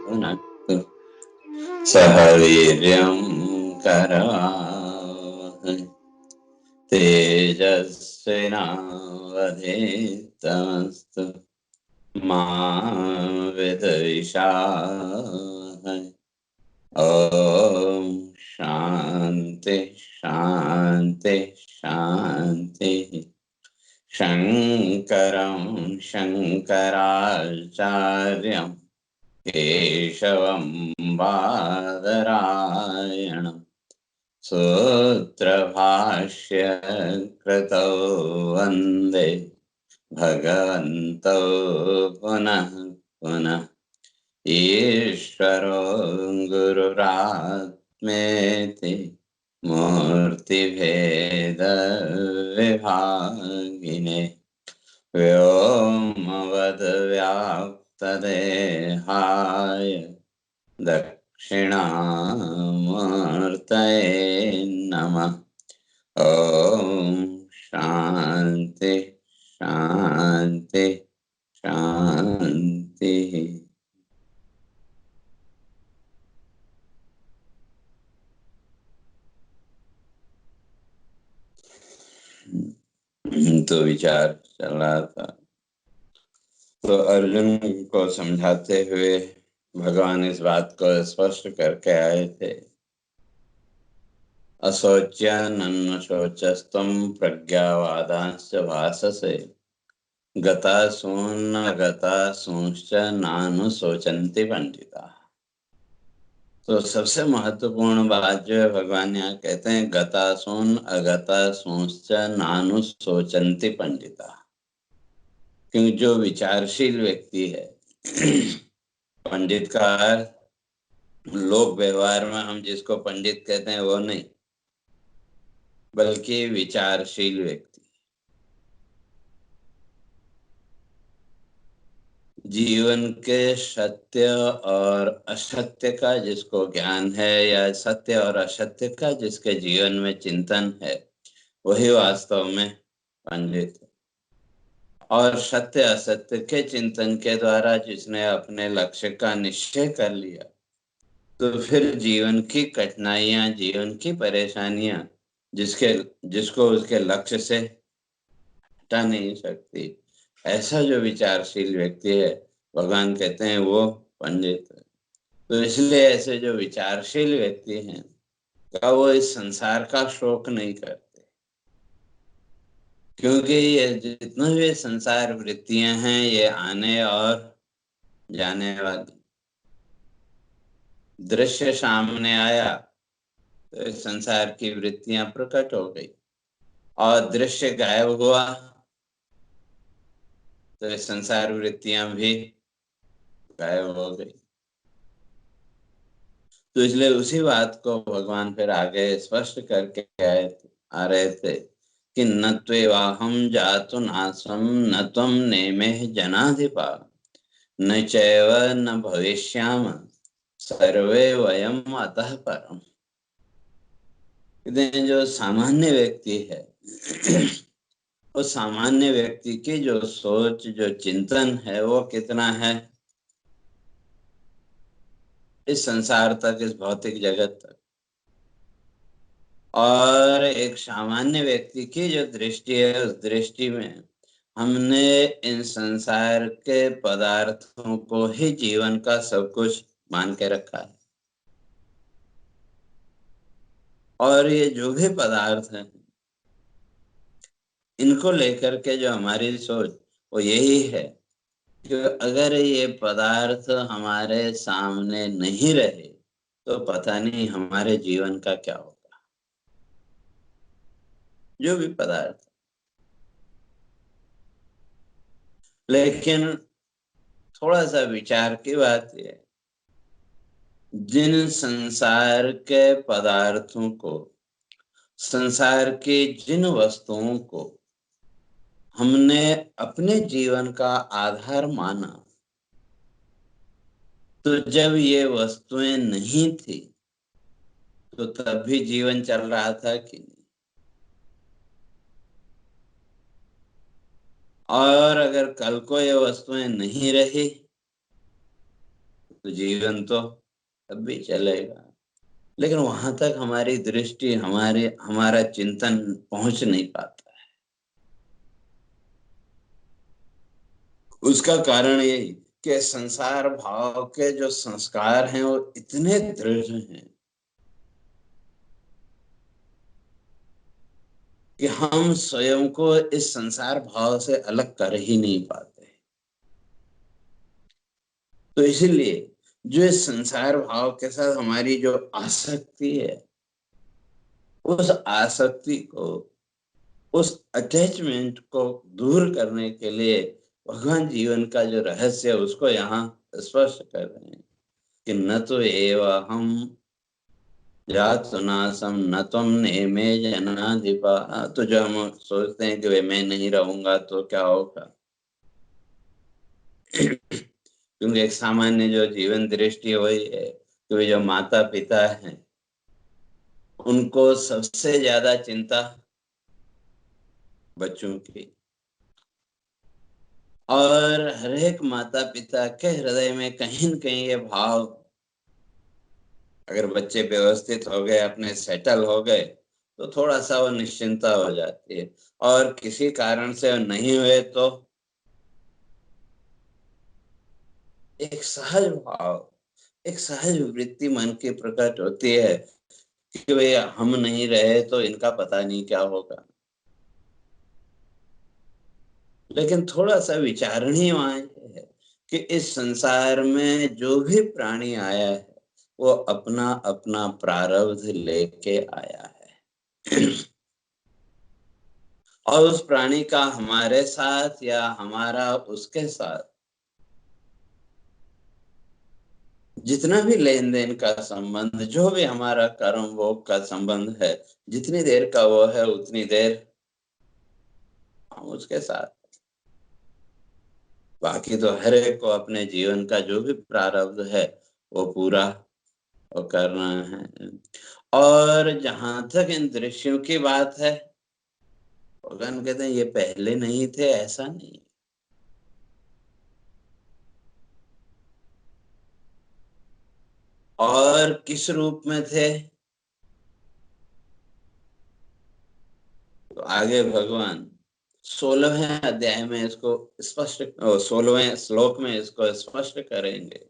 भुनक्तु सह वीर्यं करवावहै तेजस्विनावधीतमस्तु मा विद्विषावहै। ओम शांति शांति शांति। शंकरं शंकराचार्यं केशवं बादरायणं सूत्रभाष्य कृतौ वन्दे भगवन्तौ पुनः पुनः। ईश्वरो गुरुरात्मेति मूर्तिभेदविभागिने व्योमवद्व्याप्तदेहाय दक्षिणामूर्तये नमः। ॐ शान्ति शान्ति शान्तिः। तो विचार चल रहा था, तो अर्जुन को समझाते हुए भगवान इस बात को स्पष्ट करके आए थे, अशोच्य शोचस्तम प्रज्ञावादांश्च भाषसे गतासून्न गतासूंश्च नानुशोचन्ति पंडिता। तो सबसे महत्वपूर्ण बात जो है, भगवान यहाँ कहते हैं गतासून अगतासूंश्च नानुशोचन्ति पंडिता। क्योंकि जो विचारशील व्यक्ति है, पंडित का अर्थ लोक व्यवहार में हम जिसको पंडित कहते हैं वो नहीं, बल्कि विचारशील व्यक्ति, जीवन के सत्य और असत्य का जिसको ज्ञान है, या सत्य और असत्य का जिसके जीवन में चिंतन है, वही वास्तव में पंडित है। और सत्य असत्य के चिंतन के द्वारा जिसने अपने लक्ष्य का निश्चय कर लिया, तो फिर जीवन की कठिनाइयां, जीवन की परेशानियां जिसको उसके लक्ष्य से हटा नहीं सकती, ऐसा जो विचारशील व्यक्ति है, भगवान कहते हैं वो पंडित है। तो इसलिए ऐसे जो विचारशील व्यक्ति हैं का वो इस संसार का शोक नहीं करते, क्योंकि ये जितने भी संसार वृत्तियां हैं ये आने और जाने वाली। दृश्य सामने आया तो संसार की वृत्तियां प्रकट हो गई, और दृश्य गायब हुआ तो संसार वृत्तियां भी गायब हो गई। तो इसलिए उसी बात को भगवान फिर आगे स्पष्ट करके आ रहे थे कि न त्वेवाहं जातु नासं न त्वं नेमेः जनाधिपा न चैव न भविष्याम सर्वे वयम अतः परम। जो सामान्य व्यक्ति है, वो सामान्य व्यक्ति की जो सोच, जो चिंतन है, वो कितना है इस संसार तक, इस भौतिक जगत तक। और एक सामान्य व्यक्ति की जो दृष्टि है, उस दृष्टि में हमने इन संसार के पदार्थों को ही जीवन का सब कुछ मान के रखा है। और ये जो भी पदार्थ हैं, इनको लेकर के जो हमारी सोच वो यही है कि अगर ये पदार्थ हमारे सामने नहीं रहे तो पता नहीं हमारे जीवन का क्या होगा। जो भी पदार्थ, लेकिन थोड़ा सा विचार की बात है, जिन संसार के पदार्थों को, संसार की जिन वस्तुओं को हमने अपने जीवन का आधार माना, तो जब ये वस्तुएं नहीं थी तो तब भी जीवन चल रहा था कि नहीं? और अगर कल को ये वस्तुएं नहीं रही तो जीवन तो तब भी चलेगा, लेकिन वहां तक हमारी दृष्टि, हमारा चिंतन पहुंच नहीं पाता। उसका कारण यही कि संसार भाव के जो संस्कार हैं वो इतने दृढ़ हैं कि हम स्वयं को इस संसार भाव से अलग कर ही नहीं पाते। तो इसीलिए जो इस संसार भाव के साथ हमारी जो आसक्ति है, उस आसक्ति को, उस अटैचमेंट को दूर करने के लिए भगवान जीवन का जो रहस्य है उसको यहाँ स्पष्ट कर रहे हैं कि न तो एव हम जातु नासम न तुम नेमे जनाधिपा। तो जो हम सोचते हैं कि वे मैं नहीं रहूंगा तो क्या होगा, क्योंकि एक सामान्य जो जीवन दृष्टि वही है कि वे जो माता पिता हैं उनको सबसे ज्यादा चिंता बच्चों की, और हर एक माता पिता के हृदय में कहीं न कहीं ये भाव, अगर बच्चे व्यवस्थित हो गए, अपने सेटल हो गए, तो थोड़ा सा वो निश्चिंता हो जाती है। और किसी कारण से नहीं हुए तो एक सहज भाव, एक सहज वृत्ति मन की प्रकट होती है कि वे हम नहीं रहे तो इनका पता नहीं क्या होगा। लेकिन थोड़ा सा विचारणीय वहां है कि इस संसार में जो भी प्राणी आया है वो अपना अपना प्रारब्ध लेके आया है। और उस प्राणी का हमारे साथ या हमारा उसके साथ जितना भी लेन देन का संबंध, जो भी हमारा कर्म भोग का संबंध है, जितनी देर का वो है उतनी देर हम उसके साथ। बाकी तो हर एक को अपने जीवन का जो भी प्रारब्ध है वो पूरा वो करना है। और जहां तक इन दृश्यों की बात है, भगवान कहते हैं ये पहले नहीं थे, ऐसा नहीं। और किस रूप में थे, तो आगे भगवान 16वें अध्याय में इसको स्पष्ट, 16वें श्लोक में इसको स्पष्ट करेंगे।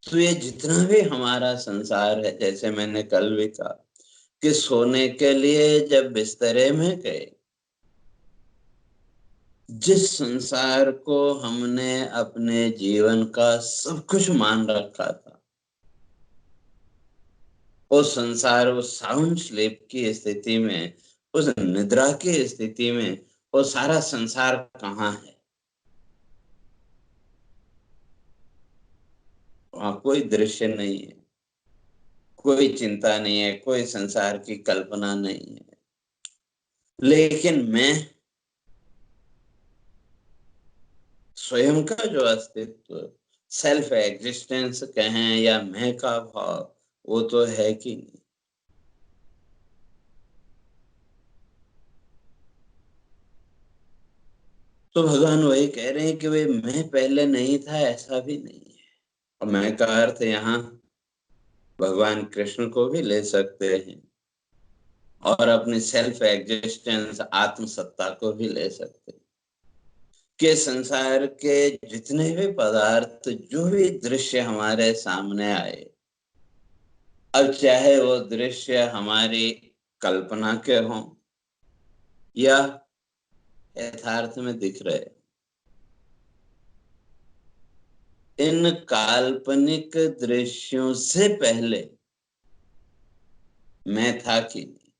तो ये जितना भी हमारा संसार है, जैसे मैंने कल भी कहा कि सोने के लिए जब बिस्तरे में गए, जिस संसार को हमने अपने जीवन का सब कुछ मान रखा था, वो संसार उस साउंड स्लीप की स्थिति में, उस निद्रा की स्थिति में, वो सारा संसार कहाँ है? वहां कोई दृश्य नहीं है, कोई चिंता नहीं है, कोई संसार की कल्पना नहीं है। लेकिन मैं स्वयं का जो अस्तित्व, सेल्फ एग्जिस्टेंस कहें या मैं का भाव, वो तो है कि नहीं। तो भगवान वही कह रहे हैं कि वे मैं पहले नहीं था, ऐसा भी नहीं है। और मैं का अर्थ यहाँ भगवान कृष्ण को भी ले सकते हैं और अपनी सेल्फ एग्जिस्टेंस, आत्म सत्ता को भी ले सकते हैं कि संसार के जितने भी पदार्थ, जो भी दृश्य हमारे सामने आए, अब चाहे वो दृश्य हमारी कल्पना के हों या यथार्थ में दिख रहे, इन काल्पनिक दृश्यों से पहले मैं था कि नहीं।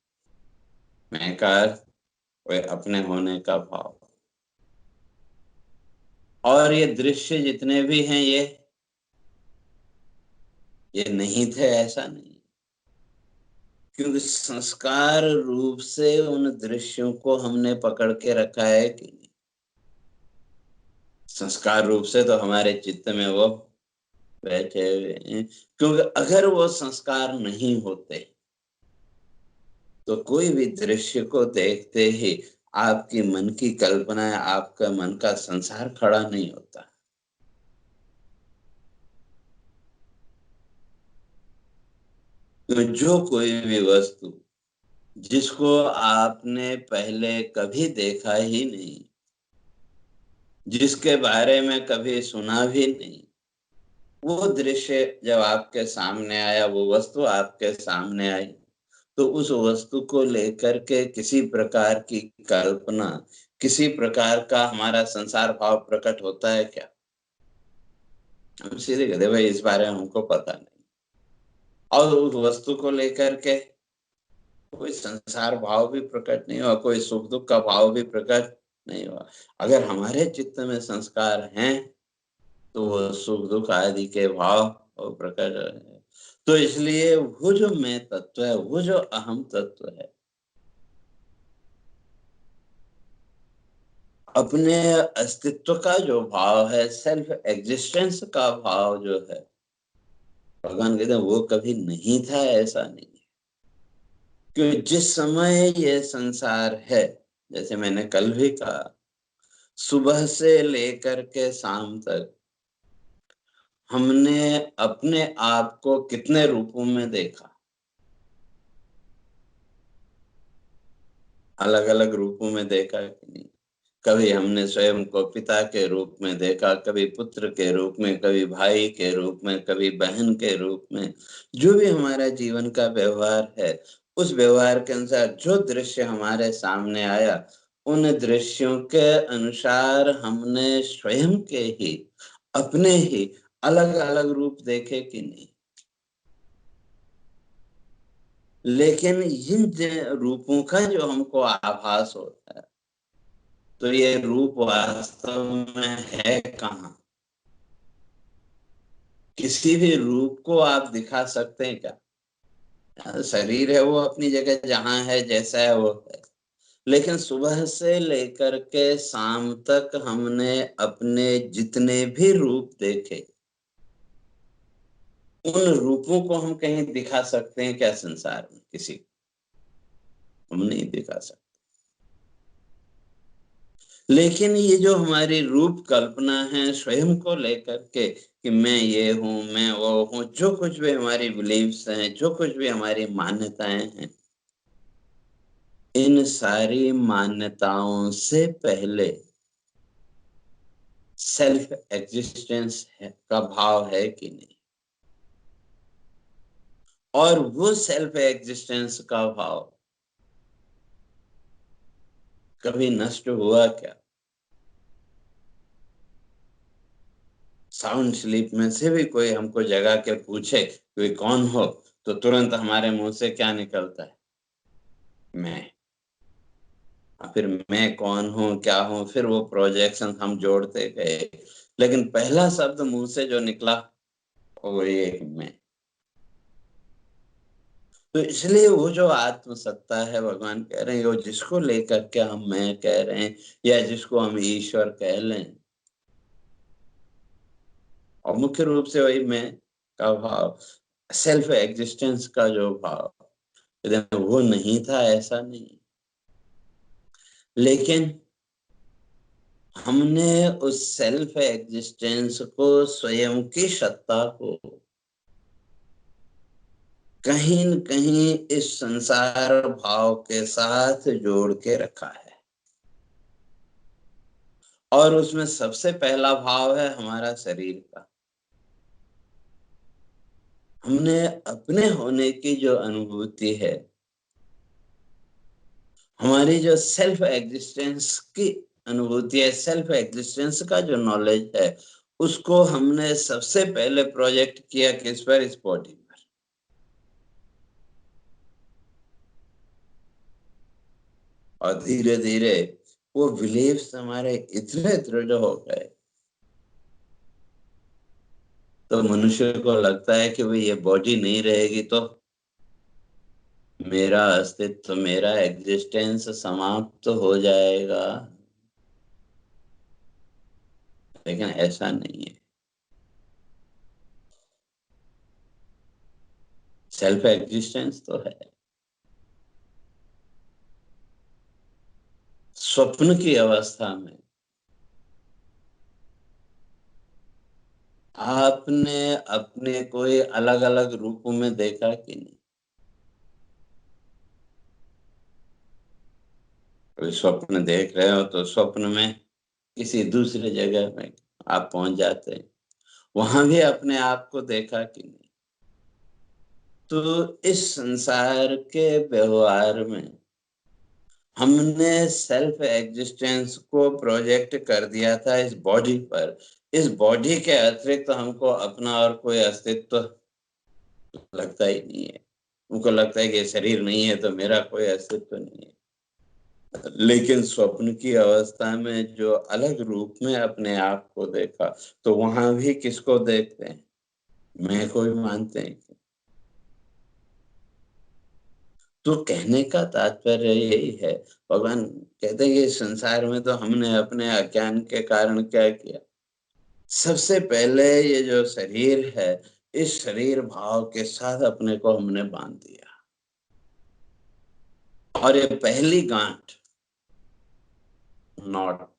मैं का अर्थ वे अपने होने का भाव। और ये दृश्य जितने भी हैं ये नहीं थे, ऐसा नहीं, क्योंकि संस्कार रूप से उन दृश्यों को हमने पकड़ के रखा है कि नहीं। संस्कार रूप से तो हमारे चित्त में वो बैठे हुए हैं, क्योंकि अगर वो संस्कार नहीं होते तो कोई भी दृश्य को देखते ही आपकी मन की कल्पना, आपका मन का संसार खड़ा नहीं होता। तो जो कोई भी वस्तु जिसको आपने पहले कभी देखा ही नहीं, जिसके बारे में कभी सुना भी नहीं, वो दृश्य जब आपके सामने आया, वो वस्तु आपके सामने आई, तो उस वस्तु को लेकर के किसी प्रकार की कल्पना, किसी प्रकार का हमारा संसार भाव प्रकट होता है क्या? हम सीधे कहते भाई इस बारे में हमको पता नहीं, और उस वस्तु को लेकर के कोई संसार भाव भी प्रकट नहीं हुआ, कोई सुख दुख का भाव भी प्रकट नहीं हुआ। अगर हमारे चित्त में संस्कार हैं तो वो सुख दुख आदि के भाव वो प्रकट है। तो इसलिए वो जो मैं तत्व है, वो जो अहम तत्व है, अपने अस्तित्व का जो भाव है, सेल्फ एग्जिस्टेंस का भाव जो है, भगवान कहते हैं वो कभी नहीं था, ऐसा नहीं है। क्योंकि जिस समय ये संसार है, जैसे मैंने कल भी कहा, सुबह से लेकर के शाम तक हमने अपने आप को कितने रूपों में देखा, अलग अलग रूपों में देखा कि नहीं? कभी हमने स्वयं को पिता के रूप में देखा, कभी पुत्र के रूप में, कभी भाई के रूप में, कभी बहन के रूप में। जो भी हमारा जीवन का व्यवहार है, उस व्यवहार के अनुसार जो दृश्य हमारे सामने आया, उन दृश्यों के अनुसार हमने स्वयं के ही, अपने ही अलग अलग रूप देखे कि नहीं? लेकिन इन रूपों का जो हमको आभास होता है, तो ये रूप वास्तव में है कहाँ? किसी भी रूप को आप दिखा सकते हैं क्या? शरीर है वो अपनी जगह जहां है, जैसा है वो है। लेकिन सुबह से लेकर के शाम तक हमने अपने जितने भी रूप देखे, उन रूपों को हम कहीं दिखा सकते हैं क्या संसार में? किसी को हम नहीं दिखा सकते। लेकिन ये जो हमारी रूप कल्पना है स्वयं को लेकर के, कि मैं ये हूँ, मैं वो हूँ, जो कुछ भी हमारी बिलीव्स हैं, जो कुछ भी हमारी मान्यताएं हैं, इन सारी मान्यताओं से पहले सेल्फ एग्जिस्टेंस का भाव है कि नहीं? और वो सेल्फ एग्जिस्टेंस का भाव कभी नष्ट हुआ क्या? साउंड स्लीप में से भी कोई हमको जगा के पूछे कोई कौन हो, तो तुरंत हमारे मुंह से क्या निकलता है? मैं। फिर मैं कौन हूँ, क्या हूँ, फिर वो प्रोजेक्शन हम जोड़ते गए, लेकिन पहला शब्द मुंह से जो निकला वो ये कि मैं। तो इसलिए वो जो आत्म सत्ता है, भगवान कह रहे हैं, वो जिसको लेकर के हम मैं कह रहे हैं, या जिसको हम ईश्वर कह लें, और मुख्य रूप से वही मैं का भाव, सेल्फ एग्जिस्टेंस का जो भाव, वो नहीं था, ऐसा नहीं। लेकिन हमने उस सेल्फ एग्जिस्टेंस को, स्वयं की सत्ता को कहीं न कहीं इस संसार भाव के साथ जोड़ के रखा है। और उसमें सबसे पहला भाव है हमारा शरीर का। हमने अपने होने की जो अनुभूति है, हमारी जो सेल्फ एग्जिस्टेंस की अनुभूति है, सेल्फ एग्जिस्टेंस का जो नॉलेज है, उसको हमने सबसे पहले प्रोजेक्ट किया किस पर? इस बॉडी पर। और धीरे धीरे वो बिलीव्स हमारे इतने दृढ़ हो गए, तो मनुष्य को लगता है कि भाई ये बॉडी नहीं रहेगी तो मेरा अस्तित्व, मेरा एग्जिस्टेंस समाप्त हो जाएगा। लेकिन ऐसा नहीं है। सेल्फ एग्जिस्टेंस तो है। स्वप्न की अवस्था में आपने अपने कोई अलग अलग रूपों में देखा कि नहीं? कोई स्वप्न देख रहे हो तो स्वप्न में किसी दूसरे जगह में आप पहुंच जाते हैं, वहां भी अपने आप को देखा कि नहीं? तो इस संसार के व्यवहार में हमने सेल्फ एग्जिस्टेंस को प्रोजेक्ट कर दिया था इस बॉडी पर। इस बॉडी के अतिरिक्त तो हमको अपना और कोई अस्तित्व लगता ही नहीं है। उनको लगता है कि ये शरीर नहीं है तो मेरा कोई अस्तित्व नहीं है। लेकिन स्वप्न की अवस्था में जो अलग रूप में अपने आप को देखा, तो वहां भी किसको देखते हैं? मैं को भी मानते हैं। तो कहने का तात्पर्य यही है, भगवान कहते हैं कि संसार में तो हमने अपने अज्ञान के कारण क्या किया, सबसे पहले ये जो शरीर है, इस शरीर भाव के साथ अपने को हमने बांध दिया। और ये पहली गांठ, नॉट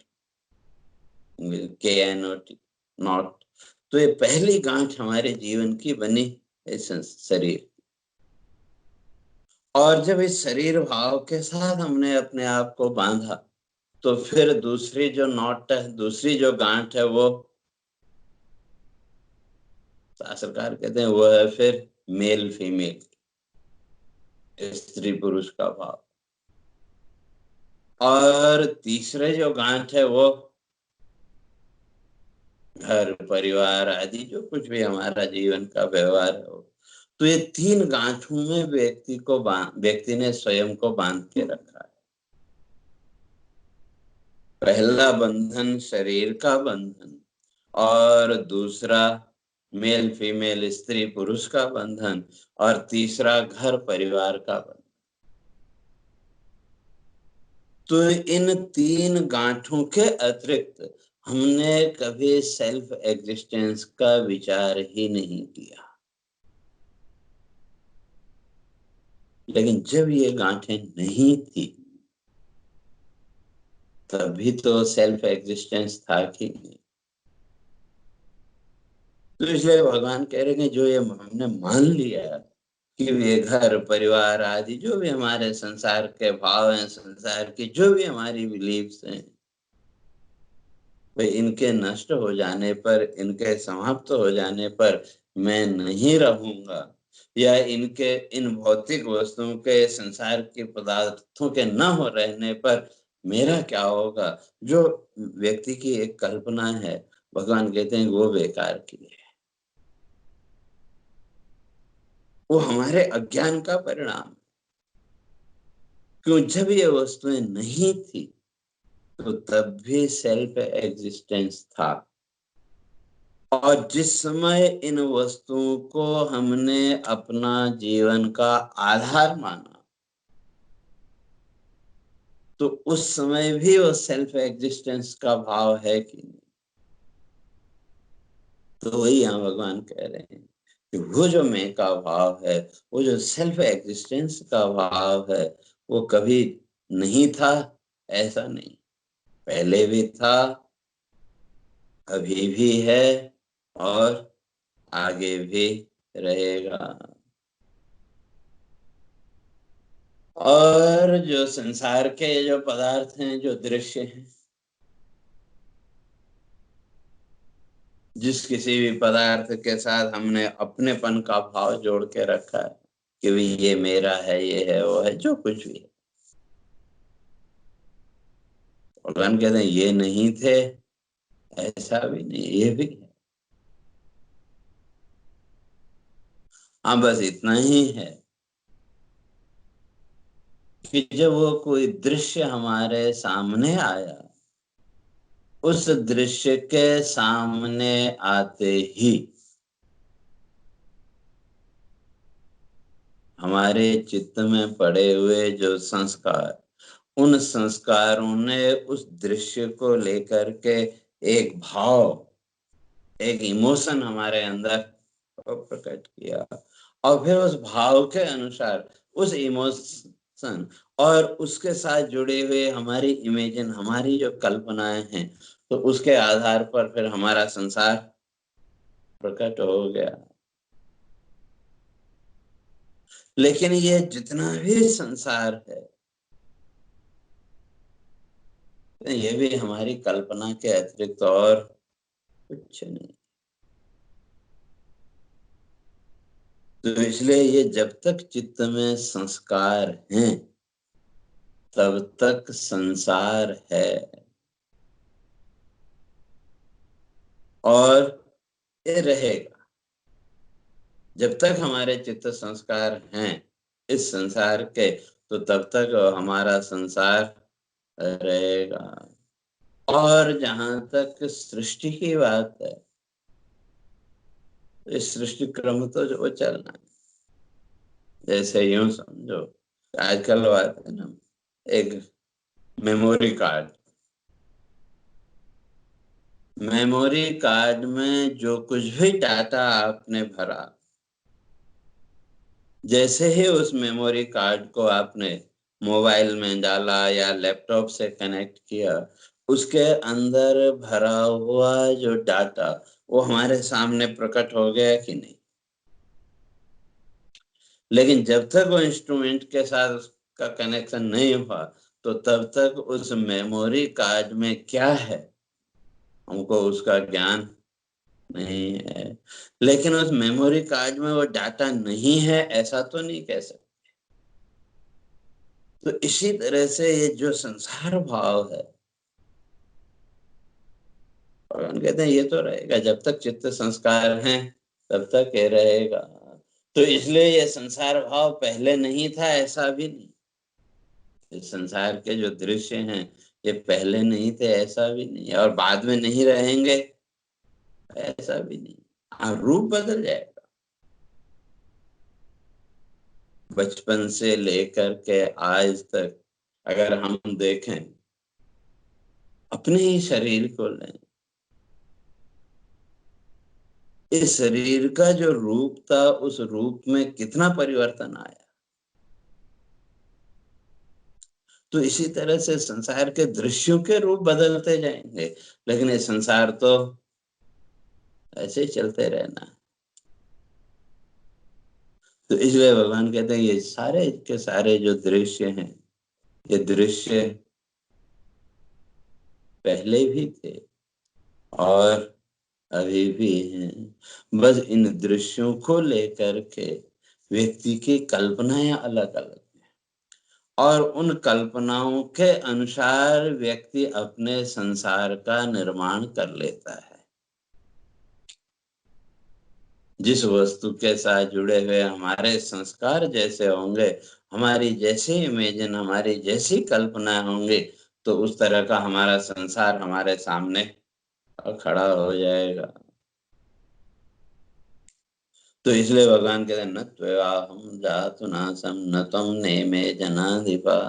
KNOT, नॉट, तो ये पहली गांठ हमारे जीवन की बनी इस शरीर। और जब इस शरीर भाव के साथ हमने अपने आप को बांधा, तो फिर दूसरी जो नॉट है, दूसरी जो गांठ है, वो शास्त्रकार कहते हैं वो है फिर मेल फीमेल, स्त्री पुरुष का भाव। और तीसरे जो गांठ है वो घर परिवार आदि जो कुछ भी हमारा जीवन का व्यवहार हो। तो ये तीन गांठों में व्यक्ति ने स्वयं को बांध के रखा है। पहला बंधन शरीर का बंधन, और दूसरा मेल फीमेल स्त्री पुरुष का बंधन, और तीसरा घर परिवार का बंधन। तो इन तीन गांठों के अतिरिक्त हमने कभी सेल्फ एग्जिस्टेंस का विचार ही नहीं किया। लेकिन जब ये गांठें नहीं थी, तभी तो सेल्फ एग्जिस्टेंस था कि नहीं। तो इसलिए भगवान कह रहे हैं जो ये हमने मान लिया कि ये घर परिवार आदि जो भी हमारे संसार के भाव हैं, संसार की जो भी हमारी बिलीव्स हैं, वे इनके नष्ट हो जाने पर, इनके समाप्त हो जाने पर मैं नहीं रहूंगा, या इनके इन भौतिक वस्तुओं के संसार के पदार्थों के न हो रहने पर मेरा क्या होगा, जो व्यक्ति की एक कल्पना है, भगवान कहते हैं वो बेकार की है। वो हमारे अज्ञान का परिणाम है। क्यों? जब ये वस्तुएं नहीं थी, तो तब भी सेल्फ एग्जिस्टेंस था। और जिस समय इन वस्तुओं को हमने अपना जीवन का आधार माना, तो उस समय भी वो सेल्फ एग्जिस्टेंस का भाव है कि नहीं? तो वही यहाँ भगवान कह रहे हैं कि वो जो मैं का भाव है, वो जो सेल्फ एग्जिस्टेंस का भाव है, वो कभी नहीं था ऐसा नहीं, पहले भी था, अभी भी है, और आगे भी रहेगा। और जो संसार के जो पदार्थ हैं, जो दृश्य हैं, जिस किसी भी पदार्थ के साथ हमने अपनेपन का भाव जोड़ के रखा है कि भी ये मेरा है, ये है, वो है, जो कुछ भी है, भगवान कहते हैं ये नहीं थे, ऐसा भी नहीं, ये भी है। हाँ, बस इतना ही है कि जब वो कोई दृश्य हमारे सामने आया, उस दृश्य के सामने आते ही हमारे चित्त में पड़े हुए जो संस्कार, उन संस्कारों ने उस दृश्य को लेकर के एक भाव, एक इमोशन हमारे अंदर प्रकट किया। और फिर उस भाव के अनुसार, उस इमोशन, और उसके साथ जुड़े हुए हमारी इमेजिन, हमारी जो कल्पनाएं हैं, तो उसके आधार पर फिर हमारा संसार प्रकट हो गया। लेकिन ये जितना भी संसार है, ये भी हमारी कल्पना के अतिरिक्त और कुछ नहीं। तो इसलिए ये जब तक चित्त में संस्कार हैं तब तक संसार है, और ये रहेगा। जब तक हमारे चित्त संस्कार हैं इस संसार के, तो तब तक हमारा संसार रहेगा। और जहां तक सृष्टि की बात है, इस सृष्टि क्रम तो जो चलना है, जैसे यूं समझो, आजकल बात है ना, एक मेमोरी कार्ड, मेमोरी कार्ड में जो कुछ भी डाटा आपने भरा, जैसे ही उस मेमोरी कार्ड को आपने मोबाइल में डाला या लैपटॉप से कनेक्ट किया, उसके अंदर भरा हुआ जो डाटा वो हमारे सामने प्रकट हो गया कि नहीं। लेकिन जब तक वो इंस्ट्रूमेंट के साथ उसका कनेक्शन नहीं हुआ, तो तब तक उस मेमोरी कार्ड में क्या है हमको उसका ज्ञान नहीं है। लेकिन उस मेमोरी कार्ड में वो डाटा नहीं है ऐसा तो नहीं कह सकते। तो इसी तरह से ये जो संसार भाव है, भगवान कहते हैं ये तो रहेगा, जब तक चित्त संस्कार हैं तब तक ये रहेगा। तो इसलिए ये संसार भाव पहले नहीं था ऐसा भी नहीं, इस संसार के जो दृश्य हैं ये पहले नहीं थे ऐसा भी नहीं, और बाद में नहीं रहेंगे ऐसा भी नहीं। हाँ, रूप बदल जाएगा। बचपन से लेकर के आज तक अगर हम देखें, अपने ही शरीर को लें, इस शरीर का जो रूप था उस रूप में कितना परिवर्तन आया। तो इसी तरह से संसार के दृश्यों के रूप बदलते जाएंगे, लेकिन ये संसार तो ऐसे ही चलते रहना। तो इसलिए भगवान कहते हैं ये सारे के सारे जो दृश्य हैं, ये दृश्य पहले भी थे और अभी भी हैं। बस इन दृश्यों को लेकर के व्यक्ति की कल्पनाएं अलग अलग, और उन कल्पनाओं के अनुसार व्यक्ति अपने संसार का निर्माण कर लेता है। जिस वस्तु के साथ जुड़े हुए हमारे संस्कार जैसे होंगे, हमारी जैसी इमेजिन, हमारी जैसी कल्पना होंगी, तो उस तरह का हमारा संसार हमारे सामने खड़ा हो जाएगा। तो इसलिए भगवान कहते हैं न त्वेवाहं जातु नासं न त्वं नेमे जनाधिपा।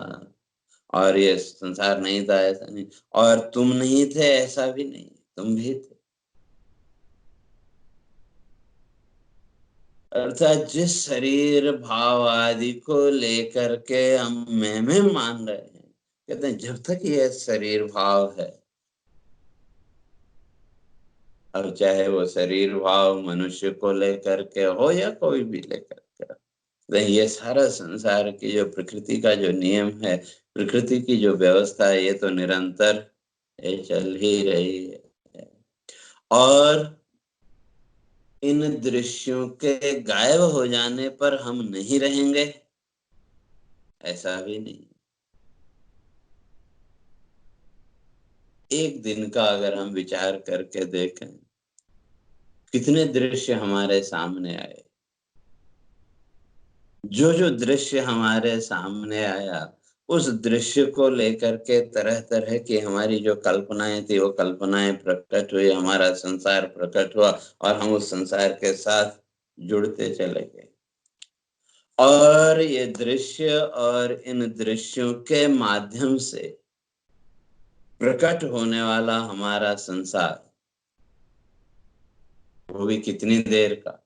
और ये संसार नहीं था ऐसा नहीं, और तुम नहीं थे ऐसा भी नहीं, तुम भी थे। अर्थात जिस शरीर भाव आदि को लेकर के हम मैं मान रहे हैं, कहते हैं जब तक ये शरीर भाव है, अब चाहे वो शरीर भाव मनुष्य को लेकर के हो या कोई भी लेकर के, तो ये सारा संसार की जो प्रकृति का जो नियम है, प्रकृति की जो व्यवस्था है, ये तो निरंतर ये चल ही रही है। और इन दृश्यों के गायब हो जाने पर हम नहीं रहेंगे ऐसा भी नहीं। एक दिन का अगर हम विचार करके देखें, कितने दृश्य हमारे सामने आए, जो जो दृश्य हमारे सामने आया, उस दृश्य को लेकर के तरह तरह की हमारी जो कल्पनाएं थी वो कल्पनाएं प्रकट हुई, हमारा संसार प्रकट हुआ, और हम उस संसार के साथ जुड़ते चले गए। और ये दृश्य और इन दृश्यों के माध्यम से प्रकट होने वाला हमारा संसार, वो भी कितनी देर का,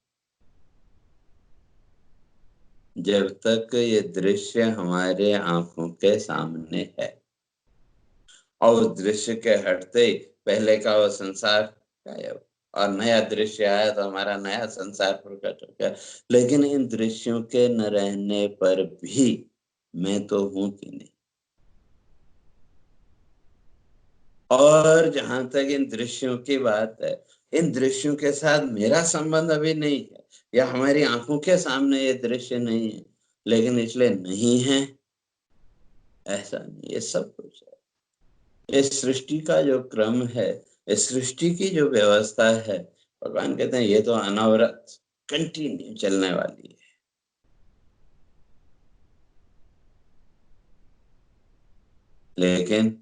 जब तक ये दृश्य हमारे आंखों के सामने है, और उस दृश्य के हटते ही पहले का वो संसार गायब, और नया दृश्य आया तो हमारा नया संसार प्रकट हो गया। लेकिन इन दृश्यों के न रहने पर भी मैं तो हूं कि नहीं। और जहां तक इन दृश्यों की बात है, इन दृश्यों के साथ मेरा संबंध अभी नहीं है, या हमारी आंखों के सामने ये दृश्य नहीं है, लेकिन इसलिए नहीं है ऐसा नहीं, ये सब कुछ है। इस सृष्टि का जो क्रम है, इस सृष्टि की जो व्यवस्था है, भगवान कहते हैं ये तो अनवरत कंटिन्यू चलने वाली है। लेकिन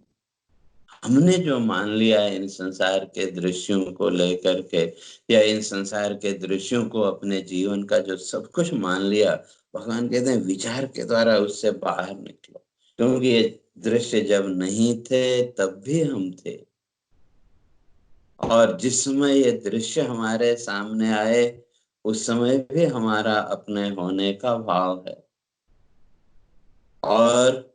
हमने जो मान लिया है इन संसार के दृश्यों को लेकर के, या इन संसार के दृश्यों को अपने जीवन का जो सब कुछ मान लिया, भगवान कहते हैं विचार के द्वारा उससे बाहर निकलो। क्योंकि ये दृश्य जब नहीं थे तब भी हम थे, और जिस समय ये दृश्य हमारे सामने आए उस समय भी हमारा अपने होने का भाव है। और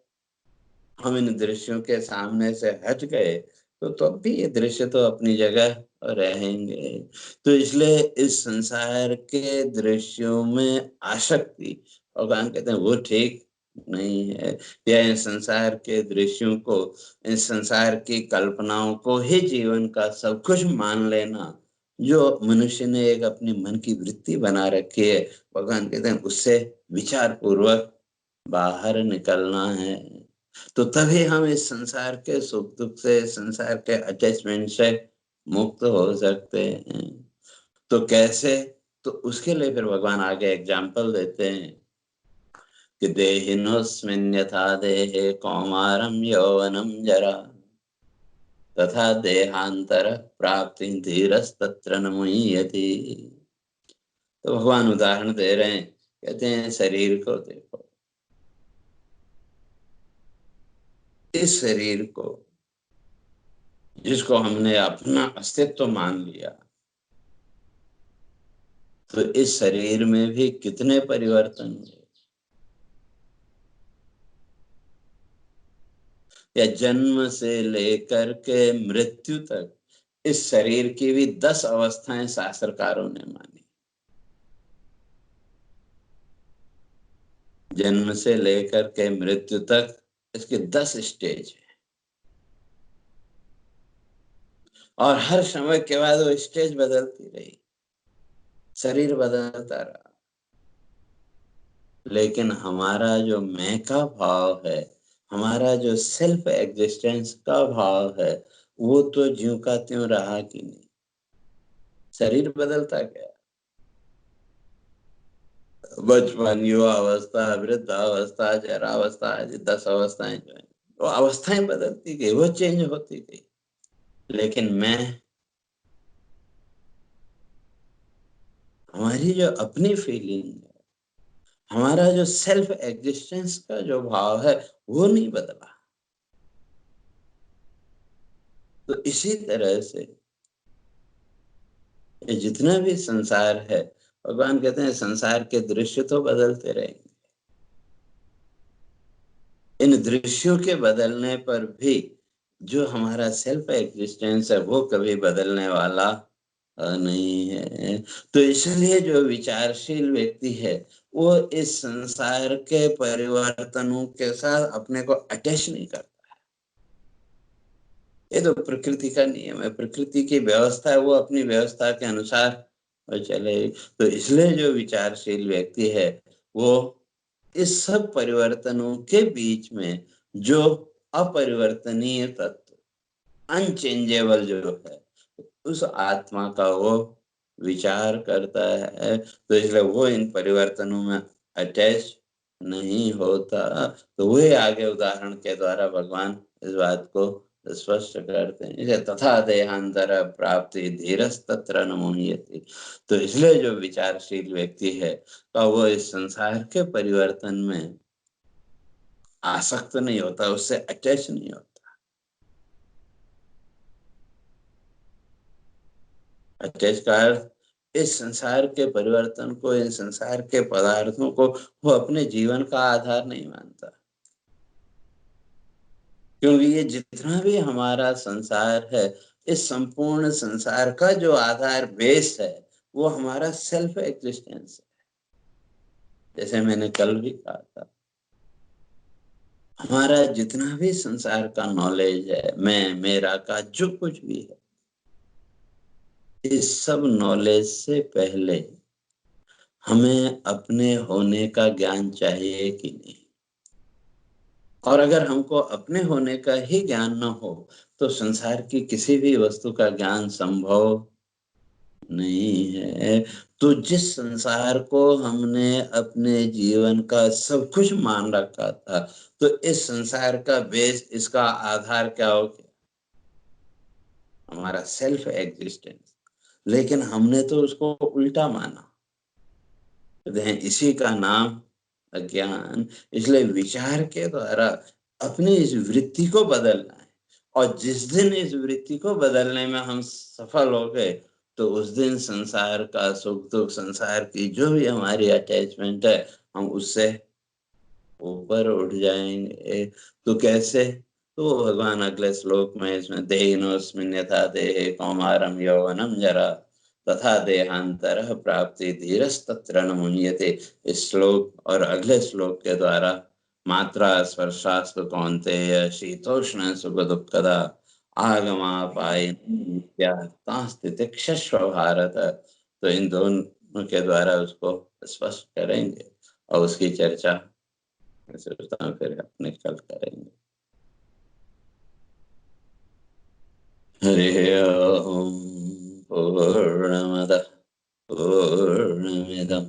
हम इन दृश्यों के सामने से हट गए तो तब भी ये दृश्य तो अपनी जगह रहेंगे। तो इसलिए इस संसार के दृश्यों में आसक्ति, भगवान कहते हैं वो ठीक नहीं है। या इन संसार के दृश्यों को, इन संसार की कल्पनाओं को ही जीवन का सब कुछ मान लेना, जो मनुष्य ने एक अपनी मन की वृत्ति बना रखी है, भगवान कहते हैं उससे विचार पूर्वक बाहर निकलना है। तो तभी हम इस संसार के सुख दुख से, संसार के अटैचमेंट से मुक्त हो सकते हैं। तो कैसे? तो उसके लिए फिर भगवान आगे एग्जाम्पल देते हैं कि देहिनोऽस्मिन् यथा देहे कौमारं यौवनं जरा तथा देहांतर प्राप्ति धीरस्तत्र न मुह्यति। तो भगवान उदाहरण दे रहे हैं, कहते हैं शरीर को देखो, इस शरीर को जिसको हमने अपना अस्तित्व मान लिया, तो इस शरीर में भी कितने परिवर्तन हुए। या जन्म से लेकर के मृत्यु तक इस शरीर की भी 10 अवस्थाएं शास्त्रकारों ने मानी। जन्म से लेकर के मृत्यु तक इसके 10 स्टेज है, और हर समय के बाद वो स्टेज बदलती रही, शरीर बदलता रहा। लेकिन हमारा जो मैं का भाव है, हमारा जो सेल्फ एग्जिस्टेंस का भाव है, वो तो ज्यों का त्यों रहा कि नहीं। शरीर बदलता गया, बचपन, युवावस्था, वृद्धावस्था, जरावस्था, आदि 10 अवस्थाएं जो है, वो अवस्थाएं बदलती गई, वो चेंज होती गई। लेकिन मैं, हमारी जो अपनी फीलिंग है, हमारा जो सेल्फ एग्जिस्टेंस का जो भाव है, वो नहीं बदला। तो इसी तरह से ये जितना भी संसार है, भगवान कहते हैं संसार के दृश्य तो बदलते रहेंगे, इन दृश्यों के बदलने पर भी जो हमारा सेल्फ एग्जिस्टेंस है वो कभी बदलने वाला नहीं है। तो इसलिए जो विचारशील व्यक्ति है वो इस संसार के परिवर्तनों के साथ अपने को अटैच नहीं करता। ये तो प्रकृति का नियम है, प्रकृति की व्यवस्था है, वो अपनी व्यवस्था के अनुसार चले। तो इसलिए जो विचारशील व्यक्ति है वो इस सब परिवर्तनों के बीच में जो अपरिवर्तनीय तत्व, अनचेंजेबल जो है, उस आत्मा का वो विचार करता है। तो इसलिए वो इन परिवर्तनों में अटैच नहीं होता। तो वही आगे उदाहरण के द्वारा भगवान इस बात को स्पष्ट करते हैं। इसे तथा देहांतर प्राप्ति धीरस्तत्र न मुह्यति। तो इसलिए जो विचारशील व्यक्ति है तो वो इस संसार के परिवर्तन में आसक्त नहीं होता, उससे अटैच नहीं होता। अटैच का अर्थ इस संसार के परिवर्तन को, इन संसार के पदार्थों को वो अपने जीवन का आधार नहीं मानता, क्योंकि ये जितना भी हमारा संसार है, इस संपूर्ण संसार का जो आधार बेस है वो हमारा सेल्फ एग्जिस्टेंस है। जैसे मैंने कल भी कहा था, हमारा जितना भी संसार का नॉलेज है, मैं मेरा का जो कुछ भी है, इस सब नॉलेज से पहले हमें अपने होने का ज्ञान चाहिए कि नहीं। और अगर हमको अपने होने का ही ज्ञान न हो तो संसार की किसी भी वस्तु का ज्ञान संभव नहीं है। तो जिस संसार को हमने अपने जीवन का सब कुछ मान रखा था, तो इस संसार का बेस, इसका आधार क्या हो गया? हमारा सेल्फ एग्जिस्टेंस। लेकिन हमने तो उसको उल्टा माना। इसी का नाम अज्ञान। इसलिए विचार के द्वारा अपनी इस वृत्ति को बदलना है, और जिस दिन इस वृत्ति को बदलने में हम सफल हो गए, तो उस दिन संसार का सुख दुख, संसार की जो भी हमारी अटैचमेंट है, हम उससे ऊपर उठ जाएंगे। तो कैसे? तो भगवान अगले श्लोक में इसमें देहिनोऽस्मिन् यथा देहे कौमारम यौवनम जरा तथा देहांतर प्राप्ति धीरस्तत्र न मुह्यते। इस श्लोक और अगले श्लोक के द्वारा मात्रा स्पर्शास्तु कौन्तेय शीतोष्ण सुख दुःखदा आगमापायिनस्थितिक्षस्व भारत। तो इन दोनों के द्वारा उसको स्पष्ट करेंगे और उसकी चर्चा सोचता हूँ फिर अपने कल करेंगे। हरि ओम। पूर्णमदः पूर्णमिदं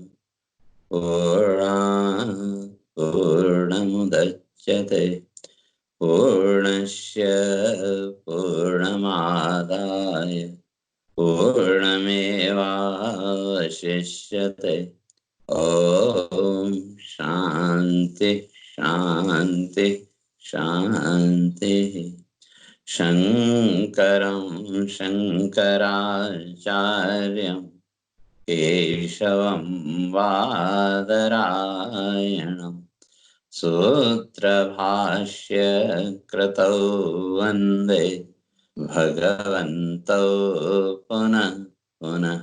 पूर्णात् पूर्णमुदच्यते पूर्णस्य पूर्णमादाय पूर्णमेवावशिष्यते। ओम शांति शांति शांति। शंकरं शंकराचार्यं केशवं बादरायणं सूत्रभाष्य कृतौ वन्दे भगवन्तौ पुनः पुनः।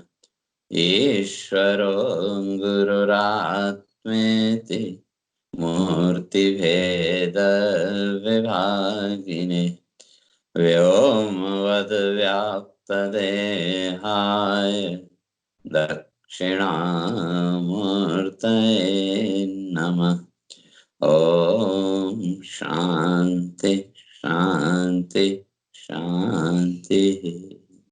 ईश्वरो गुरुरात्मेति मूर्तिभेदविभागिने व्योमवद्व्याप्तदेहाय दक्षिणामूर्तये नमः। ओम शांति शांति शांति।